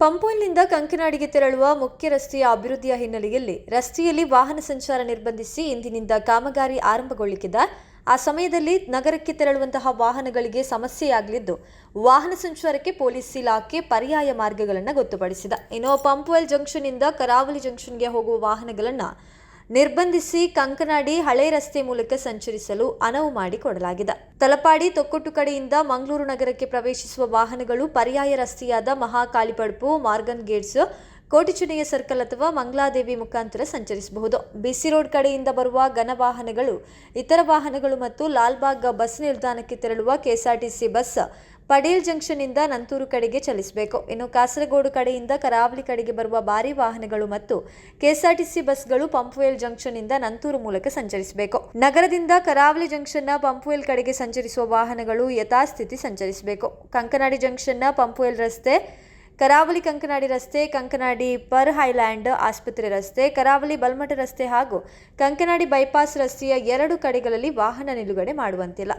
ಪಂಪೋಲ್ನಿಂದ ಕಂಕನಾಡಿಗೆ ತೆರಳುವ ಮುಖ್ಯ ರಸ್ತೆಯ ಅಭಿವೃದ್ಧಿಯ ಹಿನ್ನೆಲೆಯಲ್ಲಿ ರಸ್ತೆಯಲ್ಲಿ ವಾಹನ ಸಂಚಾರ ನಿರ್ಬಂಧಿಸಿ ಇಂದಿನಿಂದ ಕಾಮಗಾರಿ ಆರಂಭಗೊಳ್ಳಲಿದೆ. ಆ ಸಮಯದಲ್ಲಿ ನಗರಕ್ಕೆ ತೆರಳುವಂತಹ ವಾಹನಗಳಿಗೆ ಸಮಸ್ಯೆಯಾಗಲಿದ್ದು ವಾಹನ ಸಂಚಾರಕ್ಕೆ ಪೊಲೀಸ್ ಇಲಾಖೆ ಪರ್ಯಾಯ ಮಾರ್ಗಗಳನ್ನು ಗೊತ್ತುಪಡಿಸಿದೆ. ಇನ್ನು ಪಂಪೋಲ್ ಜಂಕ್ಷನ್ ಇಂದ ಕರಾವಳಿ ಜಂಕ್ಷನ್ಗೆ ಹೋಗುವ ವಾಹನಗಳನ್ನು ನಿರ್ಬಂಧಿಸಿ ಕಂಕನಾಡಿ ಹಳೆ ರಸ್ತೆ ಮೂಲಕ ಸಂಚರಿಸಲು ಅನುವು ಮಾಡಿಕೊಡಲಾಗಿದೆ. ತಲಪಾಡಿ ತೊಕ್ಕೊಟ್ಟು ಕಡೆಯಿಂದ ಮಂಗಳೂರು ನಗರಕ್ಕೆ ಪ್ರವೇಶಿಸುವ ವಾಹನಗಳು ಪರ್ಯಾಯ ರಸ್ತೆಯಾದ ಮಹಾಕಾಳಿಪಡ್ಪು, ಮಾರ್ಗನ್ ಗೇಟ್ಸ್, ಕೋಟಿಚುನೆಯ ಸರ್ಕಲ್ ಅಥವಾ ಮಂಗಳಾದೇವಿ ಮುಖಾಂತರ ಸಂಚರಿಸಬಹುದು. ಬಿಸಿ ರೋಡ್ ಕಡೆಯಿಂದ ಬರುವ ಘನ ವಾಹನಗಳು, ಇತರ ವಾಹನಗಳು ಮತ್ತು ಲಾಲ್ಬಾಗ್ ಬಸ್ ನಿಲ್ದಾಣಕ್ಕೆ ತೆರಳುವ ಕೆಎಸ್ಆರ್ಟಿಸಿ ಬಸ್ ಪಡೇಲ್ ಜಂಕ್ಷನ್ ಇಂದ ನಂತೂರು ಕಡೆಗೆ ಚಲಿಸಬೇಕು. ಇನ್ನು ಕಾಸರಗೋಡು ಕಡೆಯಿಂದ ಕರಾವಳಿ ಕಡೆಗೆ ಬರುವ ಭಾರಿ ವಾಹನಗಳು ಮತ್ತು ಕೆಎಸ್ಆರ್ಟಿಸಿ ಬಸ್ಗಳು ಪಂಪುವೆಲ್ ಜಂಕ್ಷನ್ ಇಂದ ನಂತೂರು ಮೂಲಕ ಸಂಚರಿಸಬೇಕು. ನಗರದಿಂದ ಕರಾವಳಿ ಜಂಕ್ಷನ್ನ ಪಂಪುವೆಲ್ ಕಡೆಗೆ ಸಂಚರಿಸುವ ವಾಹನಗಳು ಯಥಾಸ್ಥಿತಿ ಸಂಚರಿಸಬೇಕು. ಕಂಕನಾಡಿ ಜಂಕ್ಷನ್ನ ಪಂಪುವೆಲ್ ರಸ್ತೆ, ಕರಾವಳಿ ಕಂಕನಾಡಿ ರಸ್ತೆ, ಕಂಕನಾಡಿ ಪರ್ ಹೈಲ್ಯಾಂಡ್ ಆಸ್ಪತ್ರೆ ರಸ್ತೆ, ಕರಾವಳಿ ಬಲ್ಮಠ ರಸ್ತೆ ಹಾಗೂ ಕಂಕನಾಡಿ ಬೈಪಾಸ್ ರಸ್ತೆಯ 2 ಕಡೆಗಳಲ್ಲಿ ವಾಹನ ನಿಲುಗಡೆ ಮಾಡುವಂತಿಲ್ಲ.